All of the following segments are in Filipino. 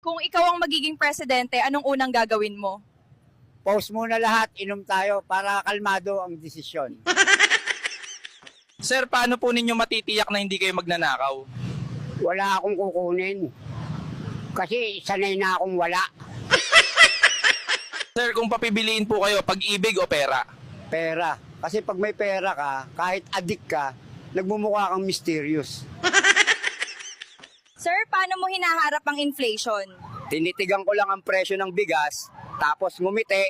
Kung ikaw ang magiging presidente, anong unang gagawin mo? Pause muna lahat, inom tayo para kalmado ang desisyon. Sir, paano po ninyo matitiyak na hindi kayo magnanakaw? Wala akong kukunin. Kasi sanay na akong wala. Sir, kung papibiliin po kayo, pag-ibig o pera? Pera. Kasi pag may pera ka, kahit adik ka, nagmumukha kang mysterious. Sir, paano mo hinaharap ang inflation? Tinitigan ko lang ang presyo ng bigas, tapos ngumiti,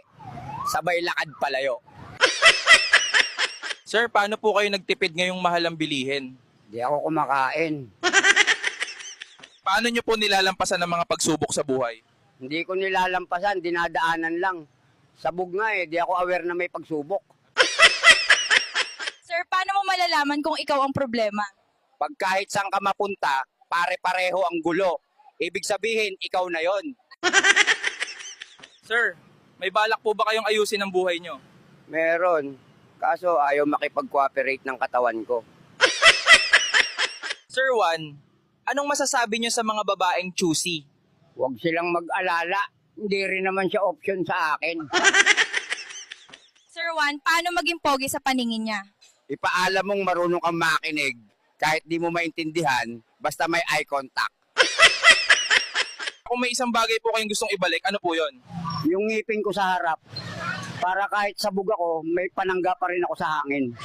sabay lakad palayo. Sir, paano po kayo nagtipid ngayong mahal ang bilihin? Di ako kumakain. Paano nyo po nilalampasan ang mga pagsubok sa buhay? Hindi ko nilalampasan, dinadaanan lang. Sabog nga di ako aware na may pagsubok. Sir, paano mo malalaman kung ikaw ang problema? Pag kahit saan ka mapunta, pare-pareho ang gulo. Ibig sabihin, ikaw na yon. Sir, may balak po ba kayong ayusin ang buhay nyo? Meron. Kaso ayaw makipag-cooperate ng katawan ko. Sir Juan, anong masasabi nyo sa mga babaeng choosy? Huwag silang mag-alala. Hindi rin naman siya option sa akin. Sir Juan, paano maging pogi sa paningin niya? Ipaalam mong marunong kang makinig kahit di mo maintindihan, basta may eye contact. Kung may isang bagay po kayong gustong ibalik, ano po yon? Yung ngipin ko sa harap, para kahit sabog ako, may panangga pa rin ako sa hangin.